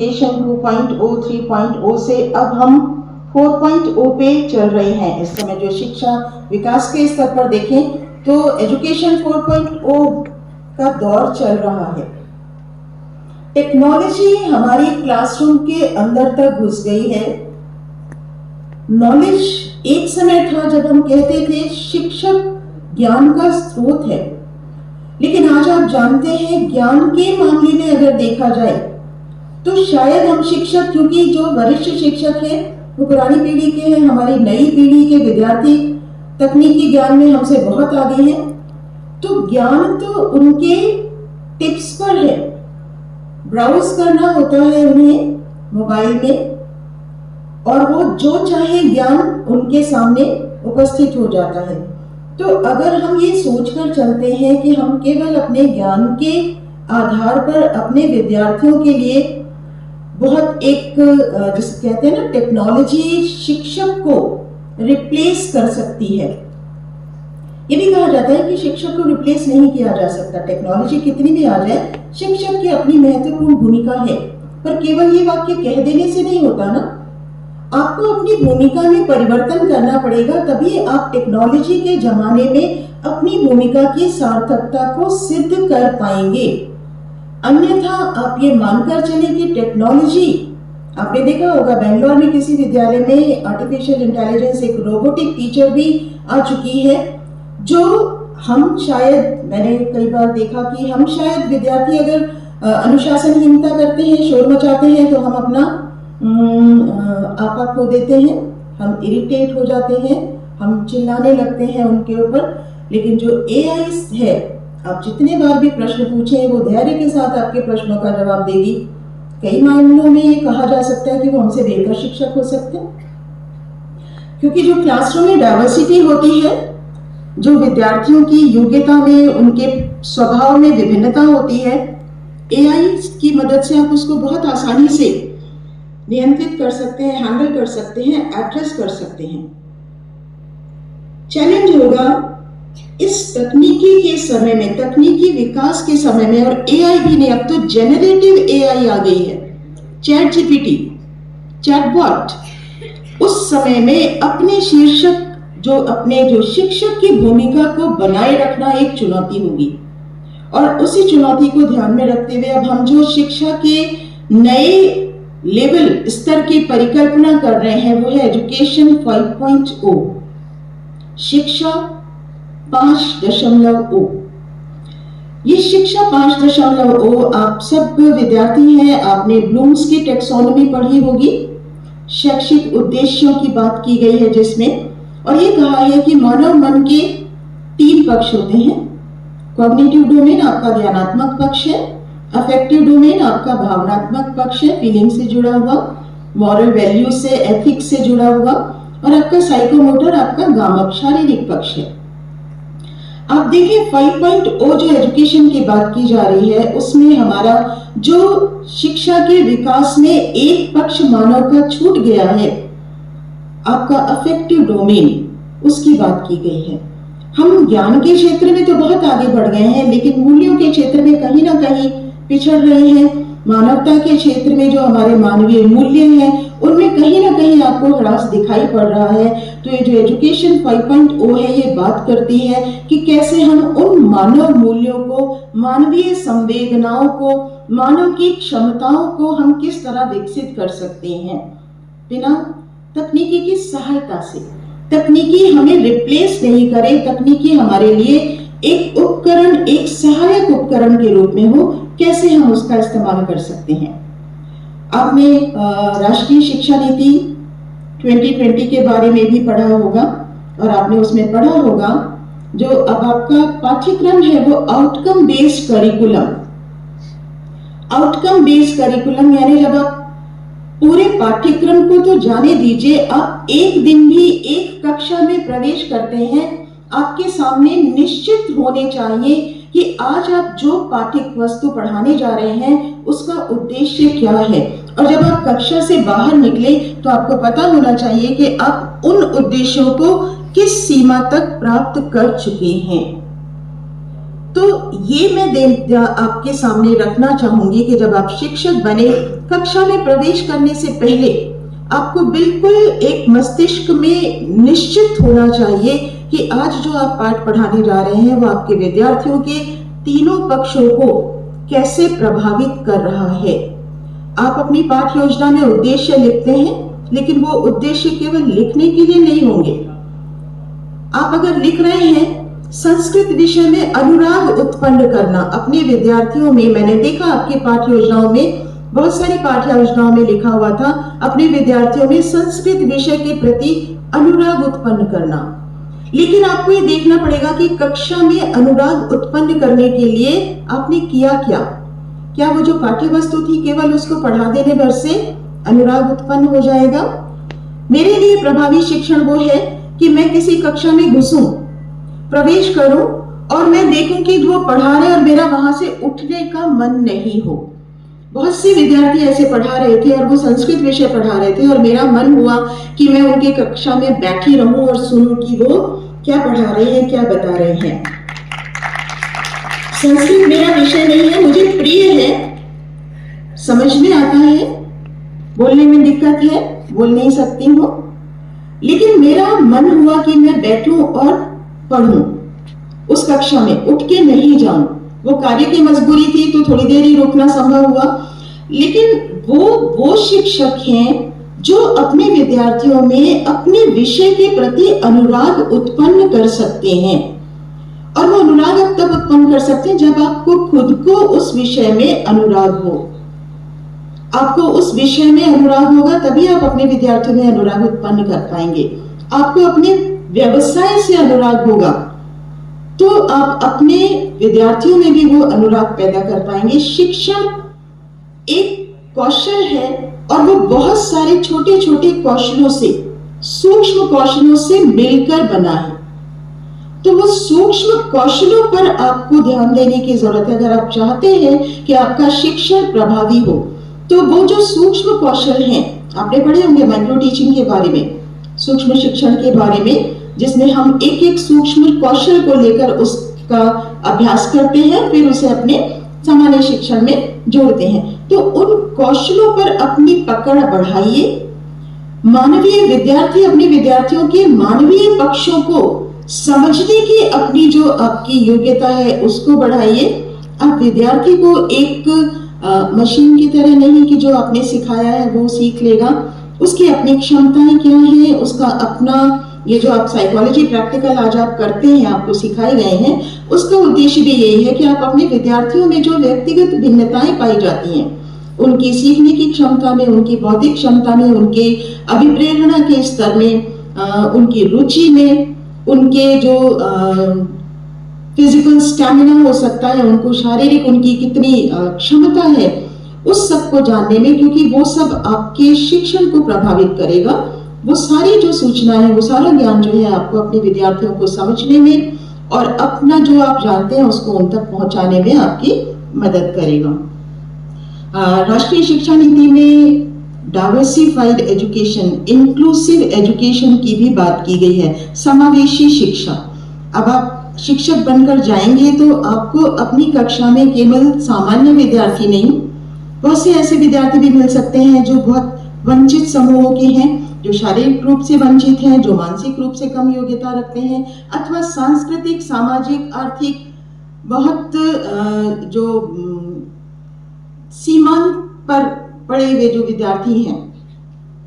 Education 2.0 3.0 से अब हम 4.0 पे चल रहे हैं। इस समय जो शिक्षा विकास के स्तर पर देखें तो एजुकेशन 4.0 का दौर चल रहा है। टेक्नोलॉजी हमारी क्लासरूम के अंदर तक घुस गई है। नॉलेज एक समय था जब हम कहते थे शिक्षक ज्ञान का स्रोत है, लेकिन आज आप जानते हैं ज्ञान के मामले में अगर देखा जाए तो शायद हम शिक्षक, क्योंकि जो वरिष्ठ शिक्षक हैं वो पुरानी पीढ़ी के हैं, हमारी नई पीढ़ी के विद्यार्थी तकनीकी ज्ञान में हमसे बहुत आगे हैं, तो ज्ञान तो उनके टिप्स पर है। ब्राउज करना होता है उन्हें मोबाइल में और वो जो चाहे ज्ञान उनके सामने उपस्थित हो जाता है। तो अगर हम ये सोचकर चलते हैं कि हम केवल अपने ज्ञान के आधार पर अपने विद्यार्थियों के लिए बहुत एक जिसे कहते हैं ना, टेक्नोलॉजी शिक्षक को रिप्लेस कर सकती है। ये भी कहा जाता है कि शिक्षक को रिप्लेस नहीं किया जा सकता। टेक्नोलॉजी कितनी भी आ जाए, शिक्षक की अपनी महत्वपूर्ण भूमिका है। पर केवल ये वाक्य कह देने से नहीं होता ना, आपको अपनी भूमिका में परिवर्तन करना पड़ेगा, तभी आप टेक्नोलॉजी के जमाने में अपनी भूमिका की सार्थकता को सिद्ध कर पाएंगे। अन्यथा आप ये मानकर चले कि टेक्नोलॉजी, आपने देखा होगा बेंगलोर में किसी विद्यालय में आर्टिफिशियल इंटेलिजेंस, एक रोबोटिक टीचर भी आ चुकी है, जो हम शायद, मैंने कई बार देखा कि हम शायद विद्यार्थी अगर अनुशासनहीनता करते हैं, शोर मचाते हैं, तो हम अपना आपा खो देते हैं, हम इरिटेट हो जाते हैं, हम चिल्लाने लगते हैं उनके ऊपर। लेकिन जो AI है, आप जितने बार भी प्रश्न पूछें वो धैर्य के साथ आपके प्रश्नों का जवाब देगी। कई मामलों में ये कहा जा सकता है कि वो हमसे बेहतर शिक्षक हो सकते हैं, क्योंकि जो क्लासरूम में डाइवर्सिटी होती है, जो विद्यार्थियों की योग्यता में, उनके स्वभाव में विभिन्नता होती है, AI की मदद से आप उसको बहुत आसानी से नियंत्रित कर सकते हैं, हैंडल कर सकते हैं, एड्रेस कर सकते हैं। चैलेंज होगा इस तकनीकी के समय में, तकनीकी विकास के समय में, और AI भी नहीं, अब तो जेनरेटिव AI आ गई है, चैट GPT, चैटबॉट, उस समय में अपने शीर्षक, जो शिक्षक की भूमिका को बनाए रखना एक चुनौती होगी। और उसी चुनौती को ध्यान में रखते हुए अब हम जो शिक्षा के नए लेवल, स्तर की परिकल्पना कर रहे हैं वो है एजुकेशन 5.0, शिक्षा 5.0। ये शिक्षा 5.0, आप सब विद्यार्थी हैं, आपने ब्लूम्स की टेक्सोनोमी पढ़ी होगी, शैक्षिक उद्देश्यों की बात की गई है जिसमें, और ये कहा है कि मानव मन के 3 पक्ष होते हैं। कॉग्निटिव डोमेन आपका ज्ञानात्मक पक्ष है, अफेक्टिव डोमेन आपका भावनात्मक पक्ष है, फीलिंग से जुड़ा हुआ, मॉरल वैल्यू से, एथिक्स से जुड़ा हुआ, और आपका साइकोमोटर, आपका गामक शारीरिक पक्ष है। आप देखिए 5.0 जो एजुकेशन की बात की जा रही है, उसमें हमारा जो शिक्षा के विकास में एक पक्ष मानव का छूट गया है, आपका अफेक्टिव डोमेन, उसकी बात की गई है। हम ज्ञान के क्षेत्र में तो बहुत आगे बढ़ गए हैं, लेकिन मूल्यों के क्षेत्र में कहीं ना कहीं पिछड़ रहे हैं। मानवता के क्षेत्र में जो हमारे मानवीय मूल्य हैं, उनमें कहीं ना कहीं आपको ह्रास दिखाई पड़ रहा है। तो ये जो एजुकेशन 5.0 है, ये बात करती है कि कैसे हम उन मानव मूल्यों को, मानवीय संवेदनाओं को, मानव की क्षमताओं को हम किस तरह विकसित कर सकते हैं बिना तकनीकी की सहायता से। तकनीकी हमें रिप्लेस नहीं करे, तकनीकी हमारे लिए एक उपकरण, एक सहायक उपकरण के रूप में हो, कैसे हम उसका इस्तेमाल कर सकते हैं। आपने राष्ट्रीय शिक्षा नीति 2020 के बारे में भी पढ़ा होगा, और आपने उसमें पढ़ा होगा जो अब आपका पाठ्यक्रम है वो outcome based curriculum. Outcome based curriculum यानी जब आप पूरे पाठ्यक्रम को तो जाने दीजिए, आप एक दिन भी एक कक्षा में प्रवेश करते हैं, आपके सामने निश्चित होने चाहिए कि आज आप जो पाठ्यक्रम वस्तु पढ़ाने जा रहे हैं उसका उद्देश्य क्या है। और जब आप कक्षा से बाहर निकले तो आपको पता होना चाहिए कि आप उन उद्देश्यों को किस सीमा तक प्राप्त कर चुके हैं। तो ये मैं आपके सामने रखना चाहूंगी कि जब आप शिक्षक बने, कक्षा में प्रवेश करने से पहले आपको बिल्कुल एक मस्तिष्क में निश्चित होना चाहिए कि आज जो आप पाठ पढ़ाने जा रहे हैं वो आपके विद्यार्थियों के तीनों पक्षों को कैसे प्रभावित कर रहा है। आप अपनी पाठ योजना में उद्देश्य लिखते हैं, लेकिन वो उद्देश्य केवल लिखने के लिए नहीं होंगे। आप अगर लिख रहे हैं संस्कृत विषय में अनुराग उत्पन्न करना अपने विद्यार्थियों में, मैंने देखा आपकी पाठ योजनाओं में, बहुत सारी पाठ योजनाओं में लिखा हुआ था अपने विद्यार्थियों में संस्कृत विषय के प्रति अनुराग उत्पन्न करना। लेकिन आपको ये देखना पड़ेगा कि कक्षा में अनुराग उत्पन्न करने के लिए आपने किया क्या वो जो पाठ्य वस्तु थी केवल उसको पढ़ा देने भर से अनुराग उत्पन्न हो जाएगा? मेरे लिए प्रभावी शिक्षण वो है कि मैं किसी कक्षा में घुसूं, प्रवेश करूं और मैं देखूं कि वो पढ़ा रहे और मेरा वहां से उठने का मन नहीं हो। बहुत से विद्यार्थी ऐसे पढ़ा रहे थे और वो संस्कृत विषय पढ़ा रहे थे और मेरा मन हुआ कि मैं उनके कक्षा में बैठी रहूं और सुनूं कि वो क्या पढ़ा रहे हैं, क्या बता रहे हैं। संस्कृत मेरा विषय नहीं है, मुझे प्रिय है, समझ में आता है, बोलने में दिक्कत है, बोल नहीं सकती हूँ, लेकिन मेरा मन हुआ कि मैं बैठूं और पढ़ूं उस कक्षा में, उठ के नहीं जाऊं। वो कार्य की मजबूरी थी तो थोड़ी देर ही रुकना संभव हुआ, लेकिन वो शिक्षक हैं जो अपने विद्यार्थियों में अपने विषय के प्रति अनुराग उत्पन्न कर सकते हैं। और वो अनुराग आप तब उत्पन्न कर सकते हैं जब आपको खुद को उस विषय में अनुराग हो। आपको उस विषय में अनुराग होगा तभी आप अपने विद्यार्थियों में अनुराग उत्पन्न कर पाएंगे। आपको अपने व्यवसाय से अनुराग होगा तो आप अपने विद्यार्थियों में भी वो अनुराग पैदा कर पाएंगे। शिक्षण एक कौशल है और वो बहुत सारे छोटे छोटे कौशलों से, सूक्ष्म कौशलों से मिलकर बना है। तो वो सूक्ष्म कौशलों पर आपको ध्यान देने की जरूरत है। अगर आप चाहते हैं कि आपका शिक्षण प्रभावी हो तो वो जो सूक्ष्म कौशल हैं, आपने पढ़े होंगे माइक्रो टीचिंग के बारे में, सूक्ष्म शिक्षण के बारे में, जिसमें हम एक एक सूक्ष्म कौशल को लेकर उसका अभ्यास करते हैं, फिर उसे अपने सामान्य शिक्षण में जोड़ते हैं। तो उन कौशलों पर अपनी पकड़ बढ़ाइए। मानवीय विद्यार्थी अपने विद्यार्थियों के मानवीय पक्षों को समझने की अपनी जो आपकी योग्यता है उसको बढ़ाइए। आप विद्यार्थी को एक मशीन की तरह नहीं कि जो आपने सिखाया है वो सीख लेगा। उसकी अपनी क्षमताएं क्या है, उसका अपना, ये जो आप साइकोलॉजी प्रैक्टिकल आज आप करते हैं, आपको सिखाए गए हैं, उसका उद्देश्य भी यही है कि आप अपने विद्यार्थियों में जो व्यक्तिगत भिन्नताएं पाई जाती हैं, उनकी सीखने की क्षमता में, उनकी बौद्धिक क्षमता में, उनके अभिप्रेरणा के स्तर में, उनकी रुचि में, उनके जो फिजिकल स्टैमिना हो सकता है, उनको शारीरिक उनकी कितनी क्षमता है, उस सब को जानने में, क्योंकि वो सब आपके शिक्षण को प्रभावित करेगा। वो सारी जो सूचनाएं हैं, वो सारा ज्ञान जो है आपको अपने विद्यार्थियों को समझने में और अपना जो आप जानते हैं उसको उन तक पहुंचाने में आपकी मदद करेगा। राष्ट्रीय शिक्षा नीति में डाइवर्सिफाइड एजुकेशन, इंक्लूसिव एजुकेशन की भी बात की गई है, समावेशी शिक्षा। अब आप शिक्षक बनकर जाएंगे तो आपको अपनी कक्षा में केवल सामान्य विद्यार्थी नहीं, बहुत से ऐसे विद्यार्थी भी मिल सकते हैं जो बहुत वंचित समूहों के हैं, जो शारीरिक रूप से वंचित हैं, जो मानसिक रूप से कम योग्यता रखते हैं, अथवा सांस्कृतिक, सामाजिक, आर्थिक बहुत जो सीमांत पर पड़े हुए जो विद्यार्थी हैं,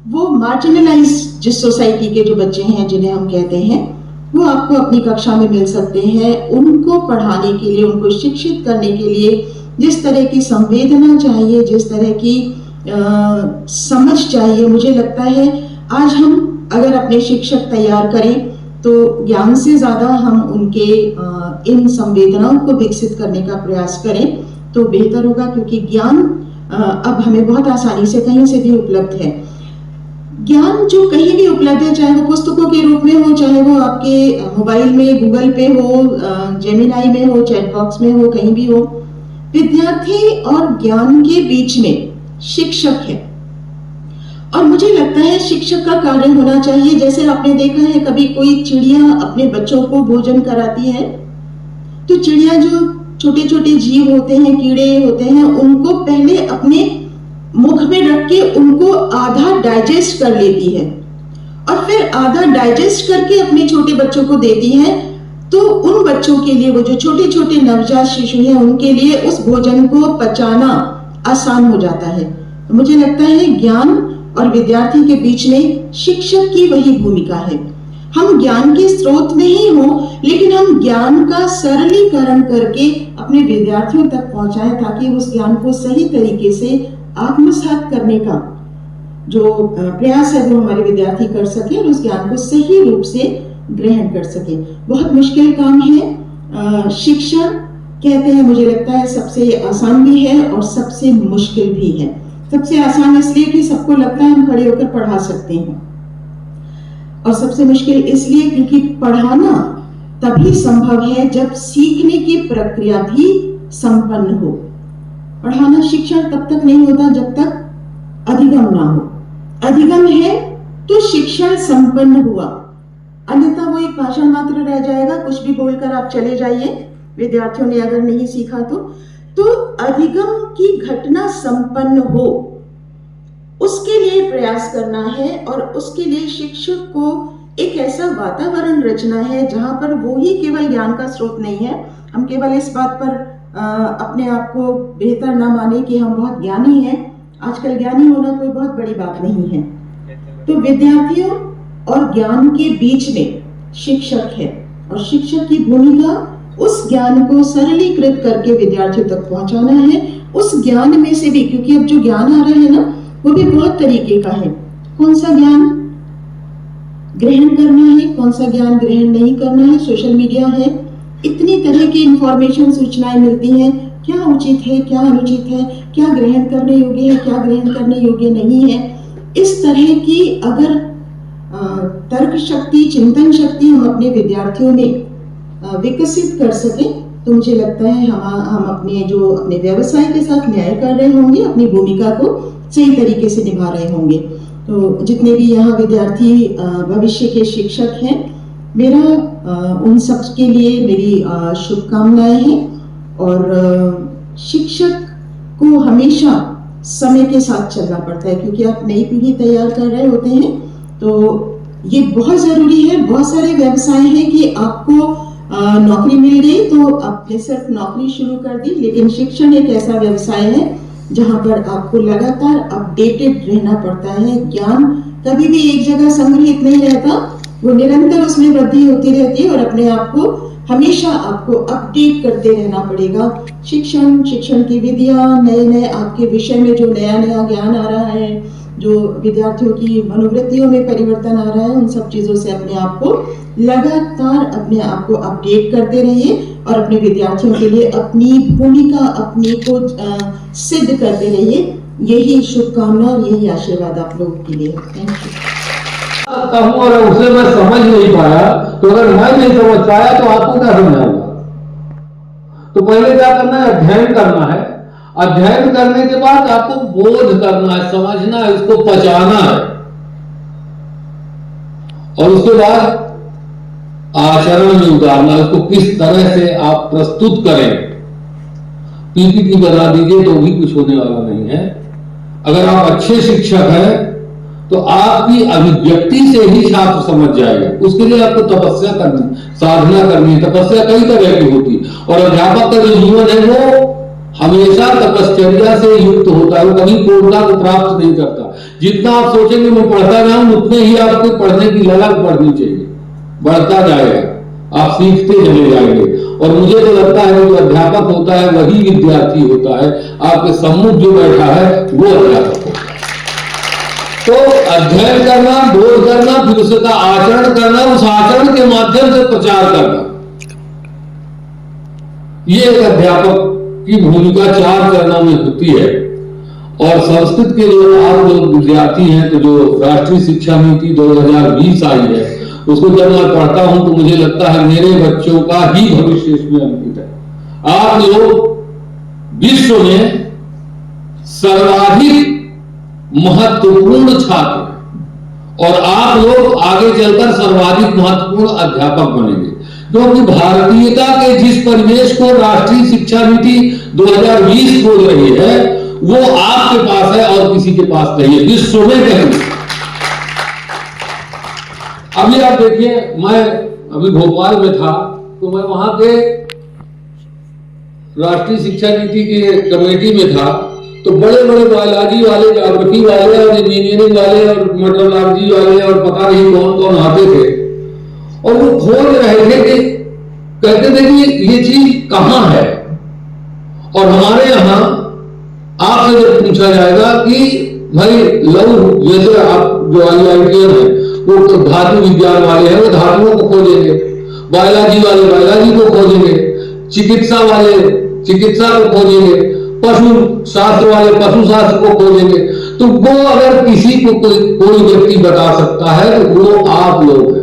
वो मार्जिनलाइज जिस सोसाइटी के जो बच्चे हैं जिन्हें हम कहते हैं, वो आपको अपनी कक्षा में मिल सकते हैं। उनको पढ़ाने के लिए, उनको शिक्षित करने के लिए जिस तरह की संवेदना चाहिए, जिस तरह की समझ चाहिए, मुझे लगता है आज हम अगर अपने शिक्षक तैयार करें तो ज्ञान से ज्यादा हम उनके इन संवेदनाओं को विकसित करने का प्रयास करें तो बेहतर होगा, क्योंकि ज्ञान अब हमें बहुत आसानी से कहीं से भी उपलब्ध है। ज्ञान जो कहीं भी उपलब्ध है, चाहे वो पुस्तकों के रूप में हो, चाहे वो आपके मोबाइल में, गूगल पे हो, जेमिनाई में हो, चैट बॉक्स में हो, कहीं भी हो, विद्यार्थी और ज्ञान के बीच में शिक्षक है। और मुझे लगता है शिक्षक का कार्य होना चाहिए, जैसे आपने देखा है कभी कोई चिड़िया अपने बच्चों को भोजन कराती है तो चिड़िया जो छोटे छोटे जीव होते हैं, कीड़े होते हैं, उनको पहले अपने मुख में रख के उनको आधा डाइजेस्ट कर लेती है और फिर आधा डाइजेस्ट करके अपने छोटे बच्चों को देती है। तो उन बच्चों के लिए, वो जो छोटे छोटे नवजात शिशु हैं, उनके लिए उस भोजन को पचाना आसान हो जाता है। तो मुझे लगता है ज्ञान और विद्यार्थी के बीच में शिक्षक की वही भूमिका है। हम ज्ञान के स्रोत नहीं हो, लेकिन हम ज्ञान का सरलीकरण करके अपने विद्यार्थियों तक पहुंचाएं ताकि उस ज्ञान को सही तरीके से आत्मसात करने का जो प्रयास है वो हमारे विद्यार्थी कर सके और उस ज्ञान को सही रूप से ग्रहण कर सके। बहुत मुश्किल काम है शिक्षा, कहते हैं, मुझे लगता है सबसे आसान भी है और सबसे मुश्किल भी है। सबसे आसान इसलिए कि सबको लगता है हम खड़े होकर पढ़ा सकते हैं, और सबसे मुश्किल इसलिए क्योंकि पढ़ाना तभी संभव है जब सीखने की प्रक्रिया भी संपन्न हो। पढ़ाना, शिक्षण तब तक नहीं होता जब तक अधिगम ना हो। अधिगम है तो शिक्षण संपन्न हुआ, अन्यथा वो एक भाषण मात्र रह जाएगा, कुछ भी बोलकर आप चले जाइए। विद्यार्थियों ने अगर नहीं सीखा तो अधिगम की घटना संपन्न हो, उसके लिए प्रयास करना है और उसके लिए शिक्षक को एक ऐसा वातावरण रचना है जहां पर वो ही केवल ज्ञान का स्रोत नहीं है। हम केवल इस बात पर अपने आप को बेहतर ना माने कि हम बहुत ज्ञानी हैं। आजकल ज्ञानी होना कोई बहुत बड़ी बात नहीं है। तो विद्यार्थियों और ज्ञान के बीच में शिक्षक है, और शिक्षक की भूमिका उस ज्ञान को सरलीकृत करके विद्यार्थियों तक पहुंचाना है। उस ज्ञान में से भी, क्योंकि अब जो ज्ञान आ रहा है ना, वो भी बहुत तरीके का है। कौन सा ज्ञान ग्रहण करना है, कौन सा ज्ञान ग्रहण नहीं करना है। सोशल मीडिया है, इतनी तरह की इंफॉर्मेशन, सूचनाएं मिलती हैं, क्या उचित है, क्या अनुचित है, क्या ग्रहण करने योग्य है, क्या ग्रहण करने योग्य नहीं है। इस तरह की अगर तर्क शक्ति, चिंतन शक्ति हम अपने विद्यार्थियों में विकसित कर सके तो मुझे लगता है हम अपने व्यवसाय के साथ न्याय कर रहे होंगे, अपनी भूमिका को सही तरीके से निभा रहे होंगे। तो जितने भी यहाँ विद्यार्थी भविष्य के शिक्षक हैं, मेरा उन सब के लिए मेरी शुभकामनाएं हैं। और शिक्षक को हमेशा समय के साथ चलना पड़ता है, क्योंकि आप नई पीढ़ी तैयार कर रहे होते हैं। तो ये बहुत जरूरी है। बहुत सारे व्यवसाय हैं कि आपको नौकरी मिल गई तो आपने सिर्फ नौकरी शुरू कर दी, लेकिन शिक्षण एक ऐसा व्यवसाय है जहां पर आपको लगातार अपडेटेड रहना पड़ता है। ज्ञान कभी भी एक जगह संग्रहित नहीं रहता, वो निरंतर उसमें वृद्धि होती रहती है और अपने आप को हमेशा आपको अपडेट करते रहना पड़ेगा। शिक्षण की विधियां, नए आपके विषय में जो नया ज्ञान आ रहा है, जो विद्यार्थियों की मनोवृत्तियों में परिवर्तन आ रहा है, उन सब चीजों से अपने आप को लगातार अपडेट करते रहिए और अपने विद्यार्थियों के लिए अपनी भूमिका अपने को सिद्ध करते रहिए। यही शुभकामना और यही आशीर्वाद आप लोगों के लिए। Thank you. कहूं और उसे मैं समझ नहीं पाया, तो अगर मैं नहीं समझ पाया तो आपको क्या समझाऊंगा? तो पहले क्या करना है? अध्ययन करना है। अध्ययन करने के बाद आपको बोध करना है, समझना है, उसको पचाना है, और उसके बाद आचरण में उतारना है। उसको किस तरह से आप प्रस्तुत करें। पीपीटी बना दीजिए तो भी कुछ होने वाला नहीं है। अगर आप अच्छे शिक्षक हैं तो आपकी अभिव्यक्ति से ही छात्र समझ जाएगा। उसके लिए आपको तपस्या करनी, साधना करनी। तपस्या कई तरह की होती है, और अध्यापक का जो जीवन है वो हमेशा तपश्चर्या से युक्त होता है। वो कभी पूर्णता को प्राप्त नहीं करता। जितना आप सोचेंगे मैं पढ़ता जाऊं, उतने ही आपको पढ़ने की ललक बढ़नी चाहिए, बढ़ता जाएगा, आप सीखते चले जाएंगे। और मुझे तो लगता है जो अध्यापक होता है वही विद्यार्थी होता है। आपके सम्मुख जो बैठा है वो अध्यापक होता है। तो अध्ययन करना, बोध करना, फिर उसका आचरण करना, उस आचरण के माध्यम से प्रचार करना, ये एक अध्यापक की भूमिका 4 चरणों में होती है। और संस्कृत के लिए आप लोग विद्यार्थी हैं तो जो राष्ट्रीय शिक्षा नीति 2020 आई है, उसको जब मैं पढ़ता हूं तो मुझे लगता है मेरे बच्चों का ही भविष्य इसमें अंकित है। आप लोग विश्व में सर्वाधिक महत्वपूर्ण छात्र, और आप लोग आगे चलकर सर्वाधिक महत्वपूर्ण अध्यापक बनेंगे। क्योंकि भारतीयता के जिस परिवेश को राष्ट्रीय शिक्षा नीति 2020 बोल रही है वो आपके पास है और किसी के पास नहीं है, विश्व में कहीं। अभी आप देखिए, मैं अभी भोपाल में था तो मैं वहां के राष्ट्रीय शिक्षा नीति के कमेटी में था, तो बड़े बड़े बायोलॉजी वाले, ज्योग्राफी वाले और इंजीनियरिंग वाले और मेट्रोलॉजी वाले और पता नहीं कौन कौन आते थे और वो खोज रहे थे कि कहते थे कि ये चीज कहां है। और हमारे यहां आपसे जब पूछा जाएगा कि भाई लघु, जैसे आप जो IITian है वो तो धातु विज्ञान वाले हैं, वो धातुओं को खोजेंगे, बायोलॉजी वाले बायोलॉजी को खोजेंगे, चिकित्सा वाले चिकित्सा को खोजेंगे, पशु शास्त्र वाले पशु शास्त्र को खोजेंगे। तो वो अगर किसी को कोई व्यक्ति बता सकता है तो वो आप लोग हैं।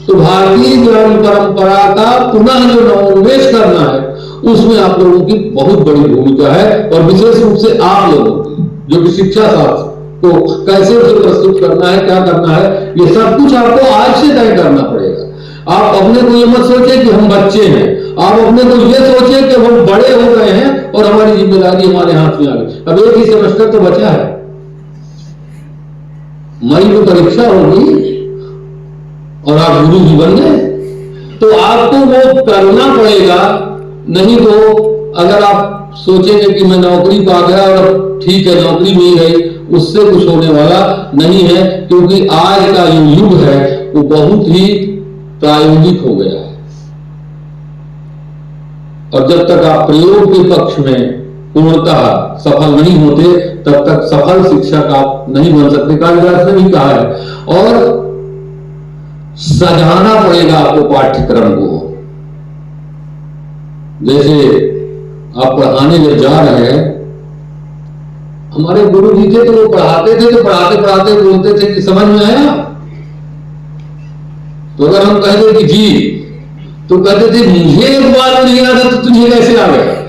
तो भारतीय ज्ञान परंपरा का पुनः जो नवोन्मेष करना है उसमें आप लोगों की बहुत बड़ी भूमिका है, और विशेष रूप से आप लोगों की, जो कि शिक्षा शास्त्र को कैसे उसे प्रस्तुत करना है, क्या करना है, ये सब कुछ आपको आज से तय करना पड़ेगा। आप अपने को ये मत सोचे कि हम बच्चे हैं, आप अपने को ये सोचे कि हम बड़े हो गए हैं और हमारी जिम्मेदारी हमारे हाथ में आ गई। अब एक ही सेमेस्टर तो बचा है, मई में परीक्षा होगी और आप गुरु जी बन गए, तो आपको वो करना पड़ेगा। नहीं तो अगर आप सोचेंगे कि मैं नौकरी पा गया और ठीक है नौकरी मिल गई, उससे कुछ होने वाला नहीं है, क्योंकि आज का जो युग है वो बहुत ही प्रायोगिक हो गया है। और जब तक आप प्रयोग के पक्ष में पूर्णतः सफल नहीं होते तब तक सफल शिक्षक आप नहीं बन सकते। कालिदास ने भी कहा है। और सजाना पड़ेगा आपको पाठ्यक्रम को। जैसे आप पढ़ाने जब जा रहे हैं, हमारे गुरु जी थे तो वो पढ़ाते थे तो पढ़ाते पढ़ाते बोलते थे कि समझ में आया। तो अगर हम कहते कि जी, तो कहते थे मुझे एक बार नहीं आता तो तुझे कैसे आ गया।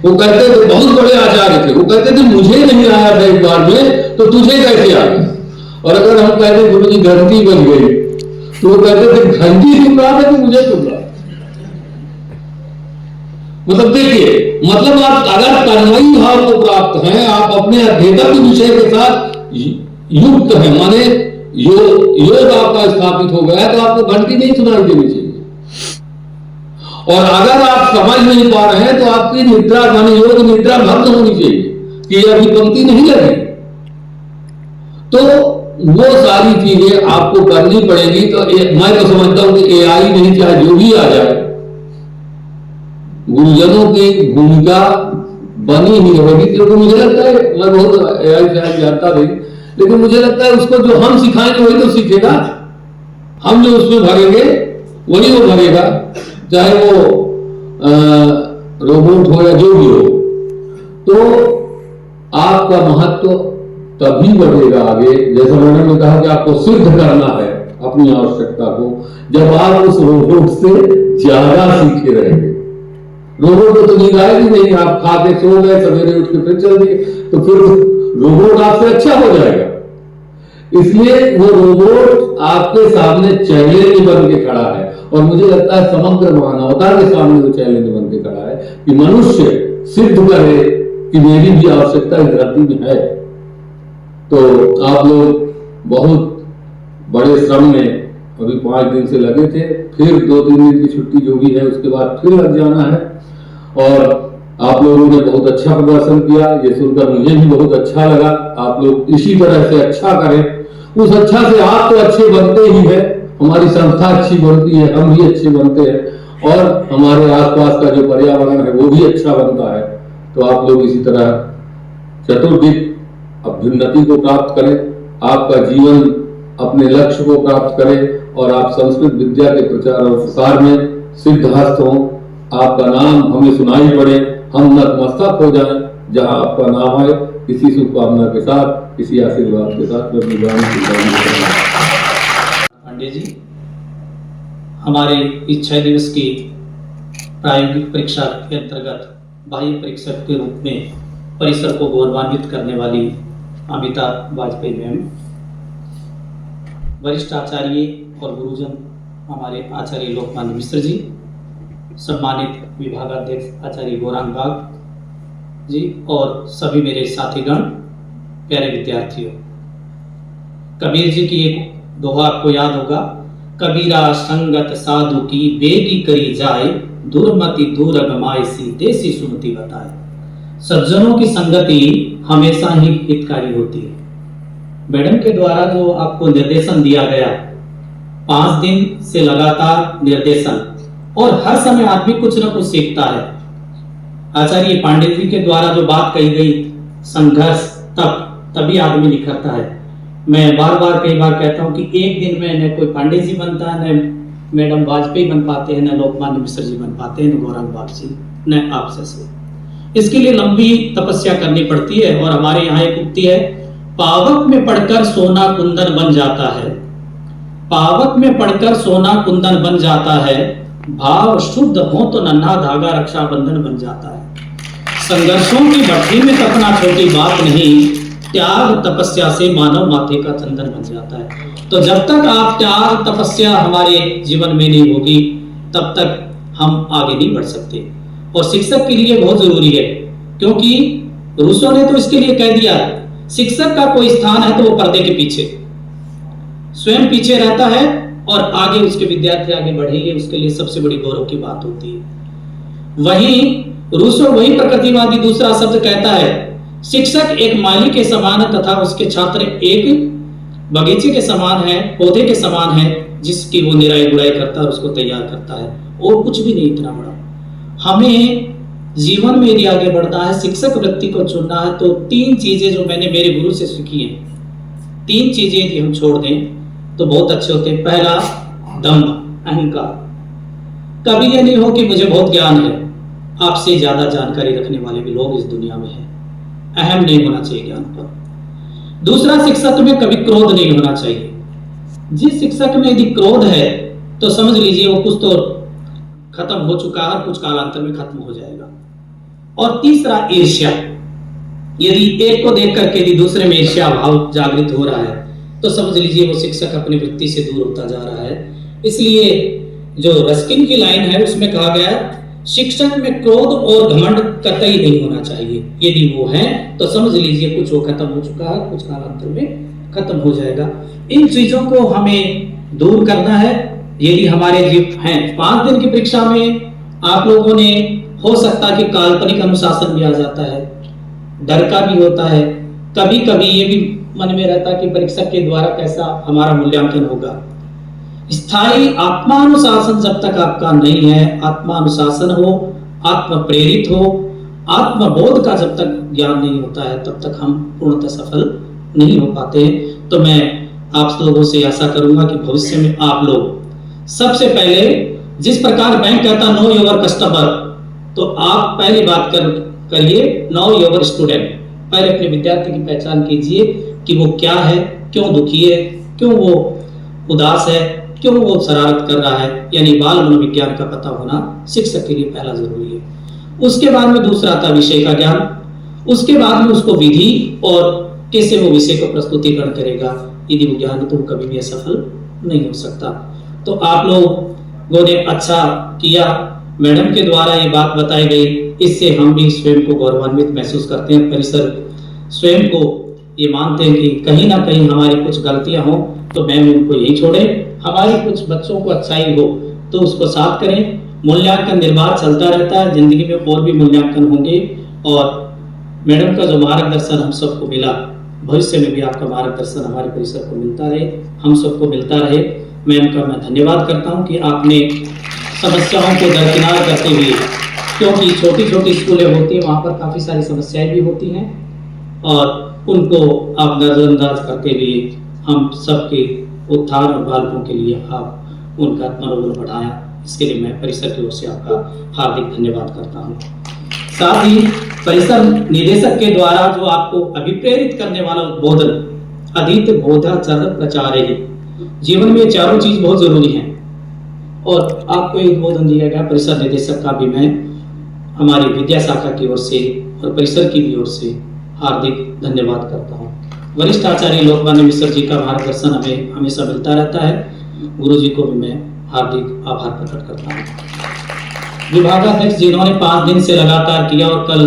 वो कहते थे, बहुत बड़े आचार्य थे, वो कहते थे मुझे नहीं आया था एक बार में तो तुझे कैसे आ गया। और अगर हम कहते गुरु जी घंटी बन गई तो वो कहते थे घंटी सुन रहा था कि मुझे सुन रहा। मतलब देखिए, मतलब आप अगर तन्मयी भाव को प्राप्त हैं, आप अपने अध्येतव्य विषय के साथ युक्त हैं, माने योग आपका स्थापित हो गया है, तो आपको घंटी नहीं सुनाई देनी चाहिए। और अगर आप समझ नहीं पा रहे हैं तो आपकी निद्रा माने योग निद्रा भंग होनी चाहिए कि यह अभी पंक्ति नहीं लगी। तो वो सारी चीजें आपको करनी पड़ेगी। तो मैं तो समझता हूं कि AI नहीं, चाहे जो भी आ जाए, गुरुजनों की भूमिका बनी ही रहेगी। क्योंकि मुझे लगता है, मैं बहुत AI शायद जानता नहीं, लेकिन मुझे लगता है उसको जो हम सिखाएंगे वही तो सीखेगा। हम जो उसमें भरेंगे वही वो भरेगा, चाहे वो रोबोट हो या जो भी हो। तो आपका महत्व तभी बढ़ेगा आगे, जैसा मैंने ने कहा कि आपको सिद्ध करना है अपनी आवश्यकता को, जब आप उस रोबोट से ज्यादा सीखे रहेंगे। रोबोट को तो नींद आएगी नहीं, आप खा के सो गए, सवेरे उठ के फिर चल दिए, तो फिर रोबोट आपसे अच्छा हो जाएगा। इसलिए वो रोबोट आपके सामने चैलेंज बन के खड़ा है, और मुझे लगता है समग्र मानवता के सामने वो चैलेंज बन के खड़ा है कि मनुष्य सिद्ध करे कि मेरी भी आवश्यकता इस धरती में है। तो आप लोग बहुत बड़े श्रम में अभी 5 दिन से लगे थे, फिर 2-3 दिन की छुट्टी जो भी है उसके बाद फिर लग जाना है। और आप लोगों ने बहुत अच्छा प्रदर्शन किया, ये सुनकर मुझे भी बहुत अच्छा लगा। आप लोग इसी तरह से अच्छा करें, उस अच्छा से आप तो अच्छे बनते ही हैं, हमारी संस्था अच्छी बनती है, हम भी अच्छे बनते हैं, और हमारे आसपास का जो पर्यावरण है वो भी अच्छा बनता है। तो आप लोग इसी तरह चतुर्दिक अभ्युन्नति को प्राप्त करें, आपका जीवन अपने लक्ष्य को प्राप्त करें, और आप संस्कृत विद्या के प्रचार और प्रसार में सिद्धहस्त हों। आपका नाम हमें सुनाई पड़े, हम नतमस्तक हो जाएं जहां आपका नाम आए। इसी शुभकामना के साथ, इसी आशीर्वाद के साथ मैं अपनी वाणी पांडे जी, हमारे इस 6 दिवस की प्रायोगिक परीक्षा के अंतर्गत बाह्य परीक्षक के रूप में परिसर को गौरवान्वित करने वाली अमिता वाजपेयी मैम, वरिष्ठ आचार्य और गुरुजन हमारे आचार्य लोकमान्य मिश्र जी, सम्मानित विभागाध्यक्ष आचार्य गौरांग बाग जी और सभी मेरे साथीगण, प्यारे विद्यार्थियों। कबीर जी की एक दोहा आपको याद होगा, कबीरा संगत साधु की बेगी करी जाए, दुर्मति दूर अगमाए सी देसी सुमति बताए। सज्जनों की संगति हमेशा ही हितकारी होती है। मैडम के द्वारा जो आपको निर्देशन दिया गया, 5 दिन से लगातार निर्देशन, और हर समय आदमी कुछ न कुछ सीखता है। आचार्य पांडे जी के द्वारा जो बात कही गई, संघर्ष तभी आदमी निखरता है। मैं बार बार कई बार कहता हूं कि एक दिन में न कोई पांडे जी बनता है, न मैडम वाजपेयी बन पाते हैं, न लोकमान्य मिश्र जी बन पाते हैं, न गौरांग बाग जी, न आप जैसे। इसके लिए लंबी तपस्या करनी पड़ती है। और हमारे यहाँ एक उक्ति है, पावक में पढ़कर सोना कुंदन बन जाता है, पावक में पढ़कर सोना कुंदन बन जाता है, भाव शुद्ध हो तो नन्हा धागा रक्षाबंधन बन जाता है। संघर्षों की भट्टी में तपना छोटी बात नहीं, त्याग तपस्या से मानव माथे का चंदन बन जाता है। तो जब तक आप त्याग तपस्या हमारे जीवन में नहीं होगी, तब तक हम आगे नहीं बढ़ सकते। और शिक्षक के लिए बहुत जरूरी है, क्योंकि रूसो ने तो इसके लिए कह दिया, शिक्षक का कोई स्थान है तो वो पर्दे के पीछे, स्वयं पीछे रहता है और आगे उसके विद्यार्थी आगे बढ़ेंगे, उसके लिए सबसे बड़ी गौरव की बात होती है। वहीं रूसो वही प्रकृतिवादी दूसरा शब्द कहता है, शिक्षक एक माली के समान तथा उसके छात्र एक बगीचे के समान है, पौधे के समान है, जिसकी वो निराई गुड़ाई करता है और उसको तैयार करता है, और कुछ भी नहीं इतना बड़ा। हमें जीवन में यदि आगे बढ़ना है, शिक्षक वृत्ति को चुनना है, तो 3 चीजें जो मैंने मेरे गुरु से सीखी हैं, 3 चीजें यदि हम छोड़ दें तो बहुत अच्छे होते हैं। पहला, दंभ, अहंकार। कभी यह नहीं हो कि मुझे बहुत ज्ञान है, आपसे ज्यादा जानकारी रखने वाले भी लोग इस दुनिया में हैं। अहम नहीं होना चाहिए ज्ञान पर। दूसरा, शिक्षक में कभी क्रोध नहीं होना चाहिए। जिस शिक्षक में यदि क्रोध है तो समझ लीजिए वो कुछ तो खत्म हो चुका है, कुछ कालांतर में खत्म हो जाएगा। और तीसरा, ईर्ष्या। यदि एक को देख करके यदि दूसरे में ईर्ष्या भाव जागृत हो रहा है तो समझ लीजिए वो शिक्षक अपनी वृत्ति से दूर होता जा रहा है। इसलिए जो रस्किन की लाइन है उसमें कहा गया है, शिक्षक में क्रोध और घमंड कतई नहीं होना चाहिए। यदि वो है तो समझ लीजिए कुछ वो खत्म हो चुका है, कुछ कालांतर में खत्म हो जाएगा। इन चीजों को हमें दूर करना है। यदि हमारे जीव हैं, 5 दिन की परीक्षा में आप लोगों ने हो सकता है कि काल्पनिक अनुशासन भी आ जाता है, डर का भी होता है, कभी कभी ये भी मन में रहता है कि परीक्षा के द्वारा कैसा हमारा मूल्यांकन होगा। स्थायी आत्मानुशासन जब तक आपका नहीं है, आत्मानुशासन हो, आत्म प्रेरित हो, आत्मबोध का जब तक ज्ञान नहीं होता है, तब तक हम पूर्णतः सफल नहीं हो पाते। तो मैं आप लोगों से आशा करूंगा कि भविष्य में आप लोग सबसे पहले, जिस प्रकार बैंक कहता नो योर कस्टमर, तो आप पहली बात करिए नो योर स्टूडेंट। पहले अपने विद्यार्थी की पहचान कीजिए कि वो क्या है, क्यों दुखी है, क्यों वो उदास है, क्यों वो शरारत कर रहा है, यानी बाल मनोविज्ञान का पता होना शिक्षक के लिए पहला जरूरी है। उसके बाद में दूसरा था विषय का ज्ञान, उसके बाद में उसको विधि और कैसे वो विषय को प्रस्तुतिकरण करेगा। यदि वो ज्ञान तो वो कभी भी असफल नहीं हो सकता। तो आप लोगों ने अच्छा किया, मैडम के द्वारा ये बात बताई गई, इससे हम भी स्वयं को गौरवान्वित महसूस करते हैं। परिसर स्वयं को ये मानते हैं कि कहीं ना कहीं हमारी कुछ गलतियां हो तो मैम उनको यही छोड़े, हमारे कुछ बच्चों को अच्छाई हो तो उसको साथ करें। मूल्यांकन निर्बाध चलता रहता है, जिंदगी में और भी मूल्यांकन होंगे। और मैडम का जो मार्गदर्शन हम सबको मिला, भविष्य में भी आपका मार्गदर्शन हमारे परिसर को मिलता रहे, हम सबको मिलता रहे। मैम का मैं धन्यवाद करता हूँ कि आपने समस्याओं को दरकिनार करते हुए, क्योंकि छोटी छोटी स्कूलें होती हैं, वहाँ पर काफ़ी सारी समस्याएं भी होती हैं, और उनको आप नजरअंदाज करते हुए हम सबके उत्थान और बालकों के लिए आप उनका मनोबल बढ़ाया। इसके लिए मैं परिसर की ओर से आपका हार्दिक धन्यवाद करता हूँ। साथ ही परिसर निदेशक के द्वारा जो आपको अभिप्रेरित करने वाला उद्बोधन, अधीत बोधाचर प्रचारे, जीवन में चारों चीज बहुत जरूरी हैं, और आपको एक उद्बोधन दिया गया परिसर निदेशक का भी मैं हमारी विद्या शाखा की ओर से और परिसर की भी ओर से हार्दिक धन्यवाद करता हूँ। वरिष्ठ आचार्य लोकमान्य मिश्र जी का मार्गदर्शन हमें हमेशा मिलता रहता है, गुरु जी को भी मैं हार्दिक आभार प्रकट करता हूँ। विभागाध्यक्ष जिन्होंने 5 दिन से लगातार किया और कल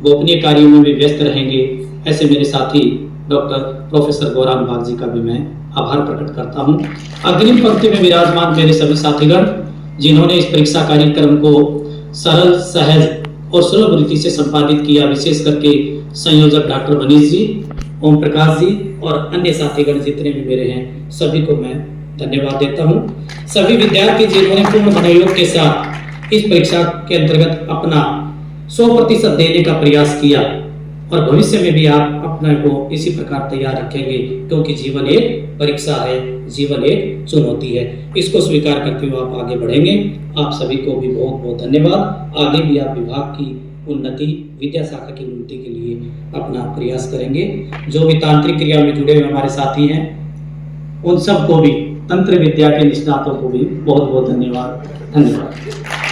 गोपनीय कार्यों में भी व्यस्त रहेंगे, ऐसे मेरे साथी डॉक्टर प्रोफेसर गौरांग बाग जी का भी मैं आभार प्रकट करता हूँ। अग्रिम पंक्ति में विराजमान मेरे सभी साथीगण जिन्होंने इस परीक्षा कार्यक्रम को सरल, सहज और सुलभ रीति से संपादित किया, विशेष करके संयोजक डॉक्टर मनीष जी, ओम प्रकाश जी और अन्य साथीगण जितने भी मेरे हैं, सभी को मैं धन्यवाद देता हूँ। सभी विद्यार्थी जिन्होंने पूर्ण मनोयोग के साथ इस परीक्षा के अंतर्गत अपना 100% देने का प्रयास किया और भविष्य में भी आप अपने को इसी प्रकार तैयार रखेंगे, क्योंकि जीवन एक परीक्षा है, जीवन एक चुनौती है। इसको स्वीकार करते हुए आप आगे बढ़ेंगे। आप सभी को भी बहुत बहुत धन्यवाद। आगे भी आप विभाग की उन्नति, विद्या शाखा की उन्नति के लिए अपना प्रयास करेंगे। जो भी तांत्रिक क्रिया में जुड़े हुए हमारे साथी हैं, उन सबको भी, तंत्र विद्या के निष्णातों को भी बहुत बहुत धन्यवाद।